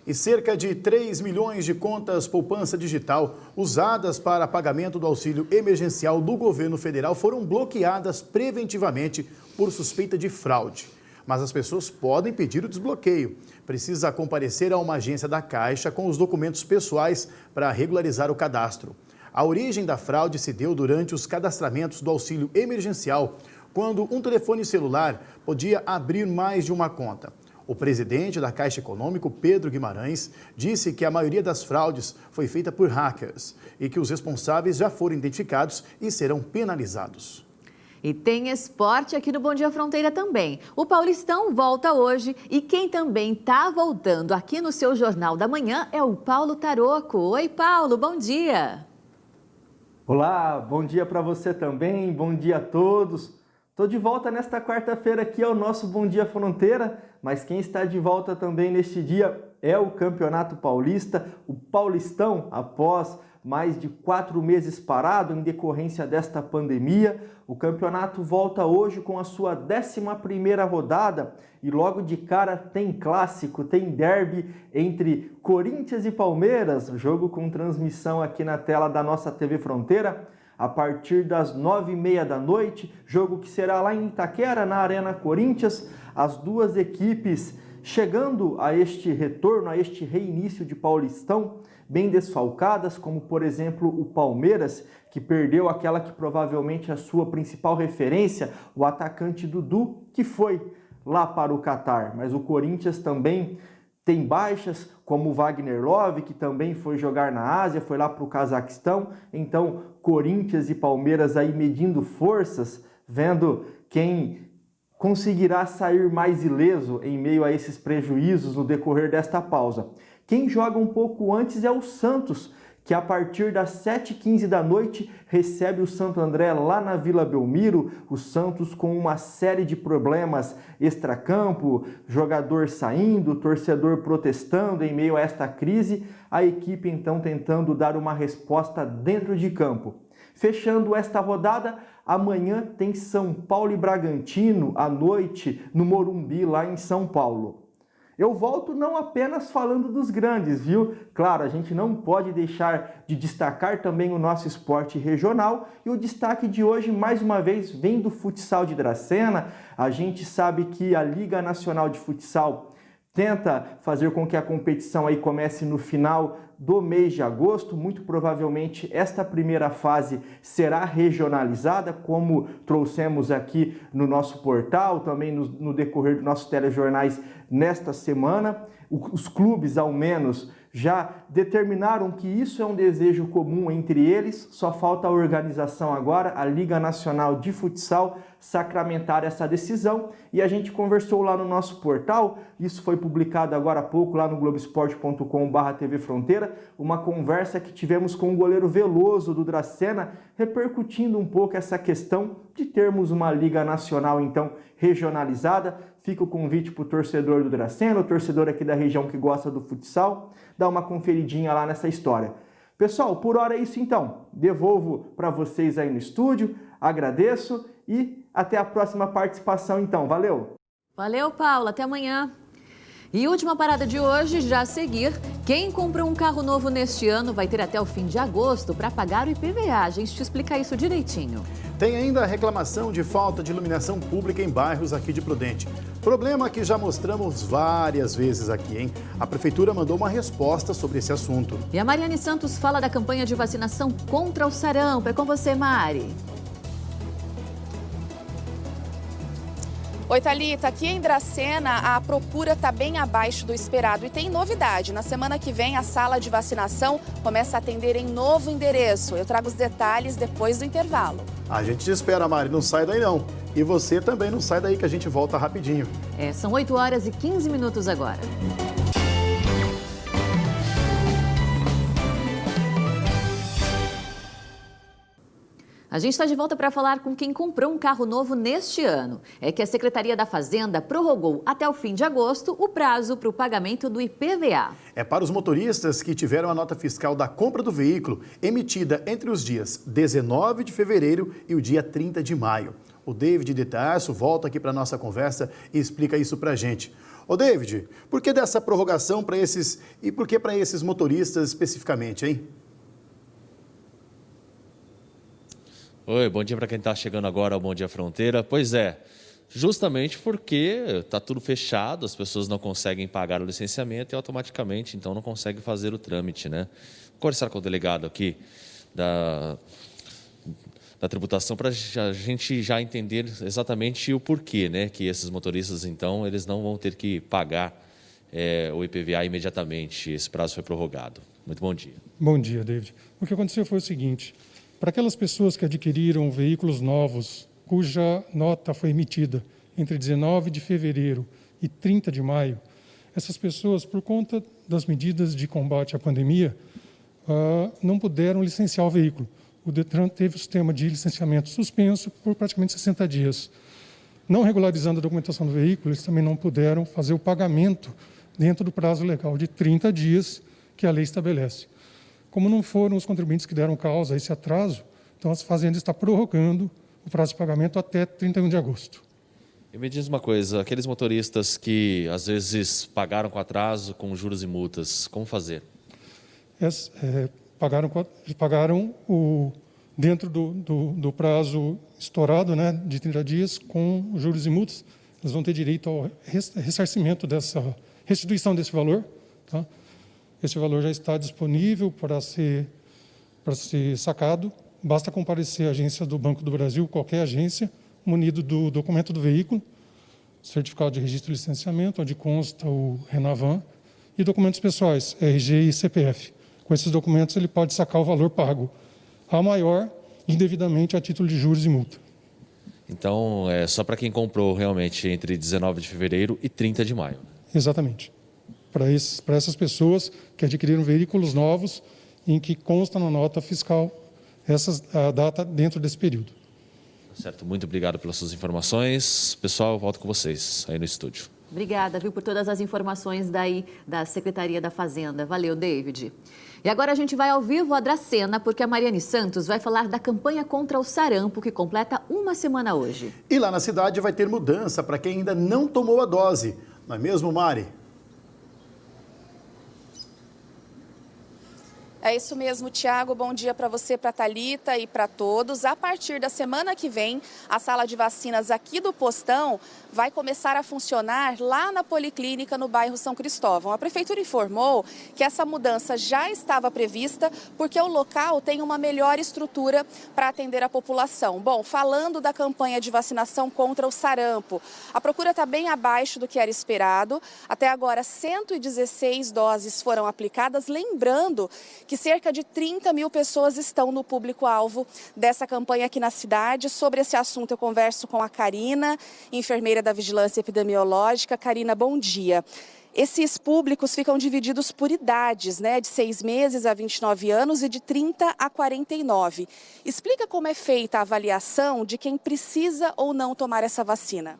Speaker 2: E cerca de 3 milhões de contas poupança digital usadas para pagamento do auxílio emergencial do governo federal foram bloqueadas preventivamente por suspeita de fraude. Mas as pessoas podem pedir o desbloqueio. Precisa comparecer a uma agência da Caixa com os documentos pessoais para regularizar o cadastro. A origem da fraude se deu durante os cadastramentos do auxílio emergencial, quando um telefone celular podia abrir mais de uma conta. O presidente da Caixa Econômica, Pedro Guimarães, disse que a maioria das fraudes foi feita por hackers e que os responsáveis já foram identificados e serão penalizados.
Speaker 1: E tem esporte aqui no Bom Dia Fronteira também. O Paulistão volta hoje e quem também está voltando aqui no seu Jornal da Manhã é o Paulo Taroco. Oi, Paulo, bom dia.
Speaker 7: Olá, bom dia para você também, bom dia a todos. Estou de volta nesta quarta-feira aqui ao nosso Bom Dia Fronteira, mas quem está de volta também neste dia é o Campeonato Paulista, o Paulistão, após mais de 4 meses parado em decorrência desta pandemia. O campeonato volta hoje com a sua 11ª rodada e logo de cara tem clássico, tem derby entre Corinthians e Palmeiras, jogo com transmissão aqui na tela da nossa TV Fronteira, a partir das 9h30 da noite, jogo que será lá em Itaquera, na Arena Corinthians. As duas equipes chegando a este retorno, a este reinício de Paulistão, bem desfalcadas, como por exemplo o Palmeiras, que perdeu aquela que provavelmente é a sua principal referência, o atacante Dudu, que foi lá para o Catar. Mas o Corinthians também tem baixas, como o Wagner Love, que também foi jogar na Ásia, foi lá para o Cazaquistão. Então, Corinthians e Palmeiras aí medindo forças, vendo quem conseguirá sair mais ileso em meio a esses prejuízos no decorrer desta pausa. Quem joga um pouco antes é o Santos, que a partir das 7h15 da noite recebe o Santo André lá na Vila Belmiro. O Santos com uma série de problemas extracampo, jogador saindo, torcedor protestando em meio a esta crise. A equipe então tentando dar uma resposta dentro de campo. Fechando esta rodada, amanhã tem São Paulo e Bragantino à noite no Morumbi, lá em São Paulo. Eu volto não apenas falando dos grandes, viu? Claro, a gente não pode deixar de destacar também o nosso esporte regional, e o destaque de hoje, mais uma vez, vem do futsal de Dracena. A gente sabe que a Liga Nacional de Futsal tenta fazer com que a competição aí comece no final do mês de agosto. Muito provavelmente esta primeira fase será regionalizada, como trouxemos aqui no nosso portal, também no decorrer dos nossos telejornais nesta semana. Os clubes, ao menos, já determinaram que isso é um desejo comum entre eles, só falta a organização agora, a Liga Nacional de Futsal, sacramentar essa decisão. E a gente conversou lá no nosso portal, isso foi publicado agora há pouco lá no Globoesporte.com/TV Fronteira, uma conversa que tivemos com o goleiro Veloso do Dracena, repercutindo um pouco essa questão de termos uma Liga Nacional, então, regionalizada. Fica o convite para o torcedor do Dracena, o torcedor aqui da região que gosta do futsal, dar uma conferidinha lá nessa história. Pessoal, por hora é isso então. Devolvo para vocês aí no estúdio, agradeço e até a próxima participação então. Valeu!
Speaker 1: Valeu, Paulo. Até amanhã. E última parada de hoje, já a seguir, quem comprou um carro novo neste ano vai ter até o fim de agosto para pagar o IPVA. A gente te explica isso direitinho.
Speaker 2: Tem ainda a reclamação de falta de iluminação pública em bairros aqui de Prudente. Problema que já mostramos várias vezes aqui, hein? A Prefeitura mandou uma resposta sobre esse assunto.
Speaker 1: E a Mariane Santos fala da campanha de vacinação contra o sarampo. É com você, Mari.
Speaker 8: Oi, Thalita. Aqui em Dracena, a procura está bem abaixo do esperado. E tem novidade. Na semana que vem, a sala de vacinação começa a atender em novo endereço. Eu trago os detalhes depois do intervalo.
Speaker 2: A gente te espera, Mari. Não sai daí, não. E você também não sai daí, que a gente volta rapidinho.
Speaker 1: São 8h15 agora. A gente está de volta para falar com quem comprou um carro novo neste ano. É que a Secretaria da Fazenda prorrogou até o fim de agosto o prazo para o pagamento do IPVA.
Speaker 2: É para os motoristas que tiveram a nota fiscal da compra do veículo emitida entre os dias 19 de fevereiro e o dia 30 de maio. O David de Tarso volta aqui para a nossa conversa e explica isso para a gente. Ô David, por que dessa prorrogação para esses e por que para esses motoristas especificamente, hein?
Speaker 5: Oi, bom dia para quem está chegando agora ao Bom Dia Fronteira. Pois é, justamente porque está tudo fechado, as pessoas não conseguem pagar o licenciamento e automaticamente, então, não conseguem fazer o trâmite, né? Vou conversar com o delegado aqui da tributação para a gente já entender exatamente o porquê, né? Que esses motoristas, então, eles não vão ter que pagar o IPVA imediatamente. Esse prazo foi prorrogado. Muito bom dia.
Speaker 23: Bom dia, David. O que aconteceu foi o seguinte: para aquelas pessoas que adquiriram veículos novos
Speaker 9: cuja nota foi emitida entre 19 de fevereiro e 30 de maio, essas pessoas, por conta das medidas de combate à pandemia, não puderam licenciar o veículo. O Detran teve o sistema de licenciamento suspenso por praticamente 60 dias. Não regularizando a documentação do veículo, eles também não puderam fazer o pagamento dentro do prazo legal de 30 dias que a lei estabelece. Como não foram os contribuintes que deram causa a esse atraso, então a Fazenda está prorrogando o prazo de pagamento até 31 de agosto.
Speaker 5: E me diz uma coisa, aqueles motoristas que às vezes pagaram com atraso, com juros e multas, como fazer? Pagaram dentro do prazo estourado, né, de 30 dias, com juros e multas. Eles vão ter direito ao ressarcimento restituição desse valor. Tá? Esse valor já está disponível para ser sacado. Basta comparecer à agência do Banco do Brasil, qualquer agência, munido do documento do veículo, certificado de registro e licenciamento, onde consta o Renavan, e documentos pessoais, RG e CPF. Com esses documentos, ele pode sacar o valor pago a maior, indevidamente, a título de juros e multa. Então, é só para quem comprou realmente entre 19 de fevereiro e 30 de maio.
Speaker 9: Exatamente. Para essas pessoas que adquiriram veículos novos, em que consta na nota fiscal a data dentro desse período.
Speaker 5: Certo, muito obrigado pelas suas informações. Pessoal, eu volto com vocês aí no estúdio.
Speaker 1: Obrigada, por todas as informações da Secretaria da Fazenda. Valeu, David. E agora a gente vai ao vivo a Dracena, porque a Mariane Santos vai falar da campanha contra o sarampo, que completa uma semana hoje.
Speaker 2: E lá na cidade vai ter mudança para quem ainda não tomou a dose. Não é mesmo, Mari?
Speaker 8: É isso mesmo, Tiago. Bom dia para você, para a Thalita e para todos. A partir da semana que vem, a sala de vacinas aqui do Postão vai começar a funcionar lá na Policlínica, no bairro São Cristóvão. A Prefeitura informou que essa mudança já estava prevista porque o local tem uma melhor estrutura para atender a população. Bom, falando da campanha de vacinação contra o sarampo, a procura está bem abaixo do que era esperado. Até agora, 116 doses foram aplicadas, lembrando que cerca de 30 mil pessoas estão no público-alvo dessa campanha aqui na cidade. Sobre esse assunto eu converso com a Karina, enfermeira da Vigilância Epidemiológica. Karina, bom dia. Esses públicos ficam divididos por idades, né? De 6 meses a 29 anos e de 30 a 49. Explica como é feita a avaliação de quem precisa ou não tomar essa vacina.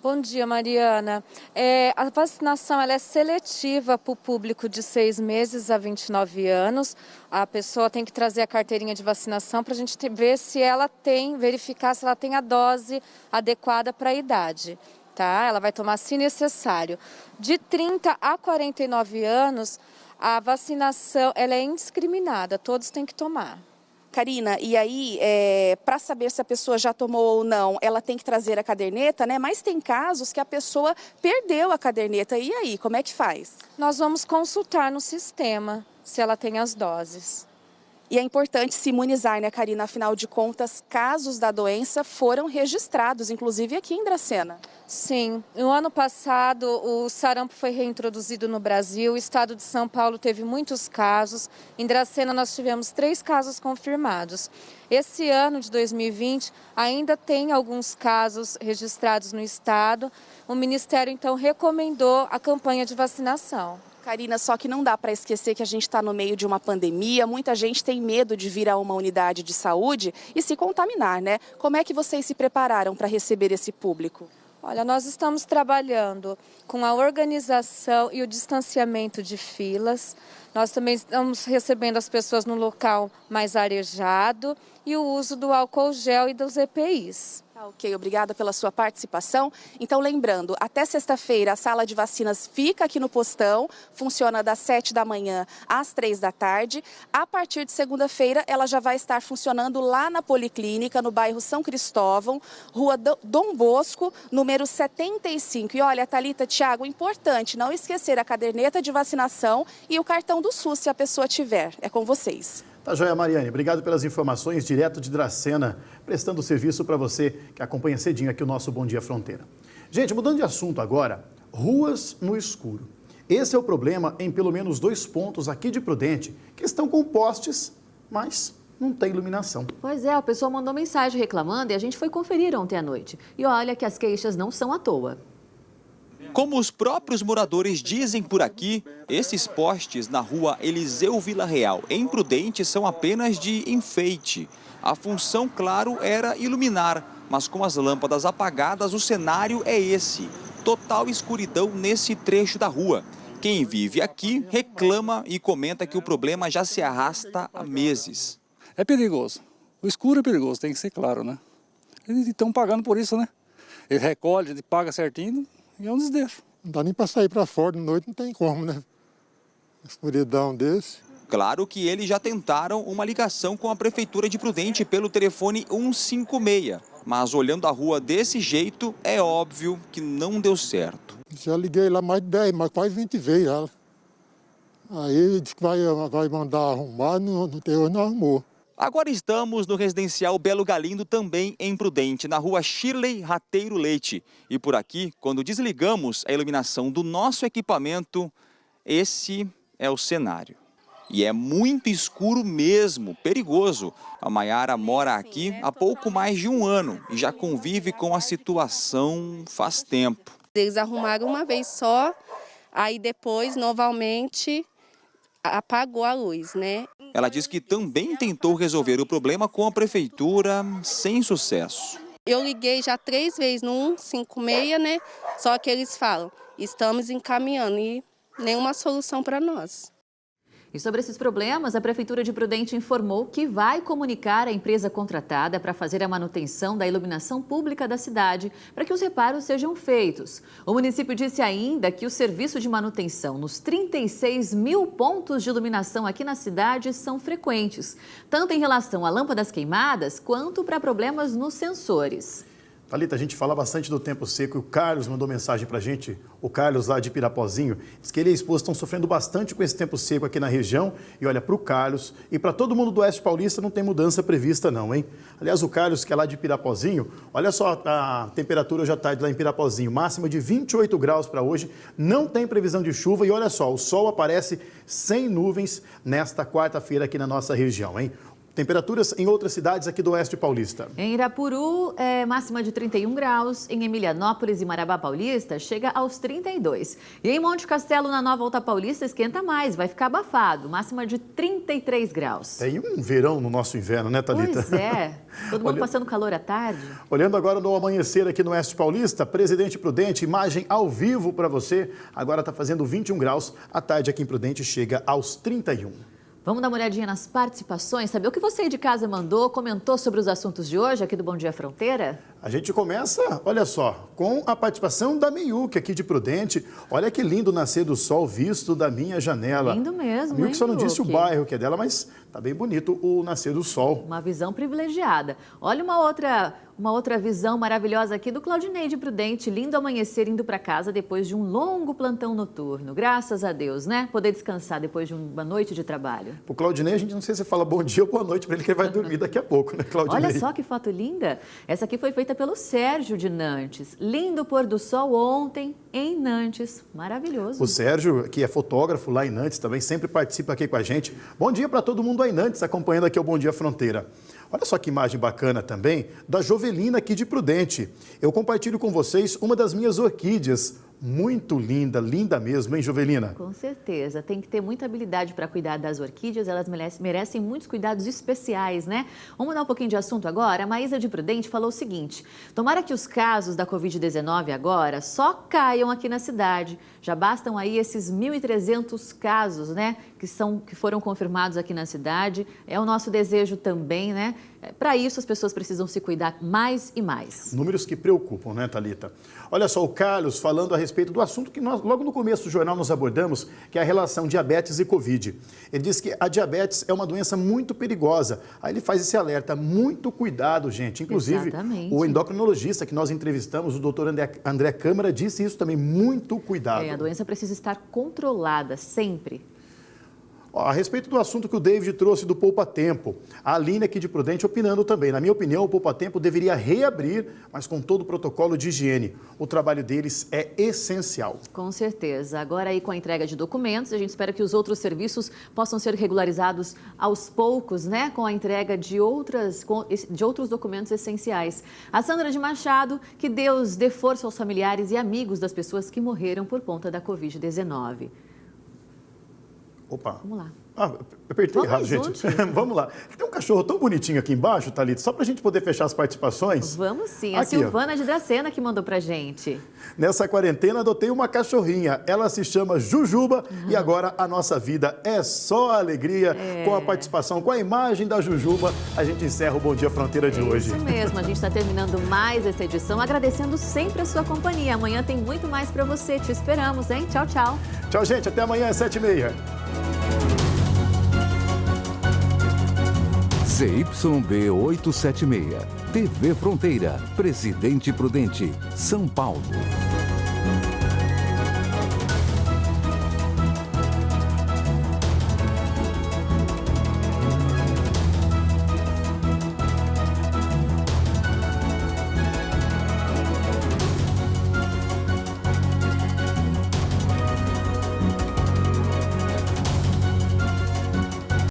Speaker 10: Bom dia, Mariana. A vacinação ela é seletiva para o público de 6 meses a 29 anos. A pessoa tem que trazer a carteirinha de vacinação para a gente ver se ela verificar se ela tem a dose adequada para a idade. Tá? Ela vai tomar se necessário. De 30 a 49 anos, a vacinação ela é indiscriminada, todos têm que tomar.
Speaker 8: Karina, e aí, para saber se a pessoa já tomou ou não, ela tem que trazer a caderneta, né? Mas tem casos que a pessoa perdeu a caderneta. E aí, como é que faz?
Speaker 10: Nós vamos consultar no sistema se ela tem as doses.
Speaker 8: E é importante se imunizar, né, Karina? Afinal de contas, casos da doença foram registrados, inclusive aqui em Dracena.
Speaker 10: Sim. No ano passado, o sarampo foi reintroduzido no Brasil. O estado de São Paulo teve muitos casos. Em Dracena, nós tivemos 3 casos confirmados. Esse ano de 2020, ainda tem alguns casos registrados no estado. O Ministério, então, recomendou a campanha de vacinação.
Speaker 8: Karina, só que não dá para esquecer que a gente está no meio de uma pandemia, muita gente tem medo de vir a uma unidade de saúde e se contaminar, né? Como é que vocês se prepararam para receber esse público?
Speaker 10: Olha, nós estamos trabalhando com a organização e o distanciamento de filas. Nós também estamos recebendo as pessoas no local mais arejado e o uso do álcool gel e dos EPIs.
Speaker 8: Ok, obrigada pela sua participação. Então, lembrando, até sexta-feira a sala de vacinas fica aqui no Postão, funciona das 7 da manhã às 3 da tarde. A partir de segunda-feira, ela já vai estar funcionando lá na Policlínica, no bairro São Cristóvão, Rua Dom Bosco, número 75. E olha, Thalita, Tiago, importante não esquecer a caderneta de vacinação e o cartão do SUS, se a pessoa tiver. É com vocês.
Speaker 2: Tá joia, Mariane. Obrigado pelas informações, direto de Dracena, prestando serviço para você que acompanha cedinho aqui o nosso Bom Dia Fronteira. Gente, mudando de assunto agora, ruas no escuro. Esse é o problema em pelo menos 2 pontos aqui de Prudente, que estão com postes, mas não tem iluminação.
Speaker 1: Pois é, a pessoa mandou mensagem reclamando e a gente foi conferir ontem à noite. E olha que as queixas não são à toa.
Speaker 12: Como os próprios moradores dizem por aqui, esses postes na rua Eliseu Vila Real, em Prudente, são apenas de enfeite. A função, claro, era iluminar, mas com as lâmpadas apagadas, o cenário é esse: total escuridão nesse trecho da rua. Quem vive aqui reclama e comenta que o problema já se arrasta há meses.
Speaker 13: É perigoso. O escuro é perigoso, tem que ser claro, né? Eles estão pagando por isso, né? Ele recolhe, ele paga certinho e é um desdeixo.
Speaker 23: Não dá nem para sair para fora de noite, não tem como, né? Escuridão desse.
Speaker 12: Claro que eles já tentaram uma ligação com a Prefeitura de Prudente pelo telefone 156. Mas olhando a rua desse jeito, é óbvio que não deu certo.
Speaker 23: Já liguei lá mais de 10, mas quase 20 vezes já. Aí disse que vai mandar arrumar, não arrumou.
Speaker 12: Agora estamos no residencial Belo Galindo, também em Prudente, na rua Shirley Rateiro Leite. E por aqui, quando desligamos a iluminação do nosso equipamento, esse é o cenário. E é muito escuro mesmo, perigoso. A Maiara mora aqui há pouco mais de um ano e já convive com a situação faz tempo.
Speaker 24: Eles arrumaram uma vez só, aí depois, novamente, apagou a luz, né?
Speaker 12: Ela diz que também tentou resolver o problema com a prefeitura sem sucesso.
Speaker 24: Eu liguei já 3 vezes no 156, né? Só que eles falam, estamos encaminhando e nenhuma solução para nós.
Speaker 1: E sobre esses problemas, a Prefeitura de Prudente informou que vai comunicar a empresa contratada para fazer a manutenção da iluminação pública da cidade para que os reparos sejam feitos. O município disse ainda que o serviço de manutenção nos 36 mil pontos de iluminação aqui na cidade são frequentes, tanto em relação a lâmpadas queimadas quanto para problemas nos sensores.
Speaker 2: Thalita, a gente fala bastante do tempo seco e o Carlos mandou mensagem pra gente, o Carlos lá de Pirapozinho, diz que ele e a esposa estão sofrendo bastante com esse tempo seco aqui na região e olha, pro Carlos e para todo mundo do Oeste Paulista não tem mudança prevista não, hein? Aliás, o Carlos que é lá de Pirapozinho, olha só a temperatura hoje à tarde lá em Pirapozinho, máxima de 28 graus para hoje, não tem previsão de chuva e olha só, o sol aparece sem nuvens nesta quarta-feira aqui na nossa região, hein? Temperaturas em outras cidades aqui do Oeste Paulista.
Speaker 1: Em Irapuru, máxima de 31 graus. Em Emilianópolis e Marabá Paulista, chega aos 32. E em Monte Castelo, na Nova Alta Paulista, esquenta mais, vai ficar abafado. Máxima de 33 graus.
Speaker 2: Tem um verão no nosso inverno, né, Thalita?
Speaker 1: Pois é. Todo mundo passando calor à tarde.
Speaker 2: Olhando agora no amanhecer aqui no Oeste Paulista, Presidente Prudente, imagem ao vivo para você. Agora está fazendo 21 graus. À tarde aqui em Prudente chega aos 31.
Speaker 1: Vamos dar uma olhadinha nas participações, saber o que você aí de casa mandou, comentou sobre os assuntos de hoje aqui do Bom Dia Fronteira?
Speaker 2: A gente começa, olha só, com a participação da Meiuque aqui de Prudente. Olha que lindo nascer do sol visto da minha janela.
Speaker 1: Lindo mesmo,
Speaker 2: Meiuque só não disse o bairro que é dela, mas tá bem bonito o nascer do sol.
Speaker 1: Uma visão privilegiada. Olha uma outra visão maravilhosa aqui do Claudinei de Prudente. Lindo amanhecer indo para casa depois de um longo plantão noturno. Graças a Deus, né? Poder descansar depois de uma noite de trabalho.
Speaker 2: O Claudinei, a gente não sei se fala bom dia ou boa noite para ele, que ele vai dormir daqui a pouco, né, Claudinei?
Speaker 1: Olha só que foto linda. Essa aqui foi feita pelo Sérgio de Nantes. Lindo pôr do sol ontem em Nantes. Maravilhoso.
Speaker 2: O Sérgio, que é fotógrafo lá em Nantes, também sempre participa aqui com a gente. Bom dia para todo mundo aí em Nantes, acompanhando aqui o Bom Dia Fronteira. Olha só que imagem bacana também da Jovelina aqui de Prudente. Eu compartilho com vocês uma das minhas orquídeas. Muito linda, linda mesmo, hein, Jovelina?
Speaker 1: Com certeza. Tem que ter muita habilidade para cuidar das orquídeas. Elas merecem muitos cuidados especiais, né? Vamos mudar um pouquinho de assunto agora. A Maísa de Prudente falou o seguinte: tomara que os casos da Covid-19 agora só caiam aqui na cidade. Já bastam aí esses 1.300 casos, né? Que foram confirmados aqui na cidade. É o nosso desejo também, né? Para isso, as pessoas precisam se cuidar mais e mais.
Speaker 2: Números que preocupam, né, Thalita? Olha só, o Carlos falando a respeito do assunto que nós, logo no começo do jornal, nós abordamos, que é a relação diabetes e Covid. Ele diz que a diabetes é uma doença muito perigosa. Aí ele faz esse alerta, muito cuidado, gente. Inclusive,
Speaker 1: exatamente,
Speaker 2: o endocrinologista que nós entrevistamos, o doutor André Câmara, disse isso também, muito cuidado.
Speaker 1: A doença precisa estar controlada sempre.
Speaker 2: A respeito do assunto que o David trouxe do poupa-tempo, a Aline aqui de Prudente opinando também. Na minha opinião, o poupa-tempo deveria reabrir, mas com todo o protocolo de higiene. O trabalho deles é essencial.
Speaker 1: Com certeza. Agora aí com a entrega de documentos, a gente espera que os outros serviços possam ser regularizados aos poucos, né? Com a entrega de outros documentos essenciais. A Sandra de Machado, que Deus dê força aos familiares e amigos das pessoas que morreram por conta da Covid-19.
Speaker 2: Opa.
Speaker 1: Vamos lá.
Speaker 2: Ah, eu apertei errado, gente. Vamos lá. Tem um cachorro tão bonitinho aqui embaixo, Thalita, só para a gente poder fechar as participações.
Speaker 1: Vamos sim.
Speaker 2: Aqui,
Speaker 1: a Silvana de Dracena que mandou pra gente.
Speaker 2: Nessa quarentena, adotei uma cachorrinha. Ela se chama Jujuba e agora a nossa vida é só alegria. Com a participação, com a imagem da Jujuba, a gente encerra o Bom Dia Fronteira de hoje.
Speaker 1: Isso mesmo. A gente está terminando mais essa edição, agradecendo sempre a sua companhia. Amanhã tem muito mais para você. Te esperamos, hein? Tchau, tchau.
Speaker 2: Tchau, gente. Até amanhã às 7h30.
Speaker 11: ZYB 876, TV Fronteira, Presidente Prudente, São Paulo.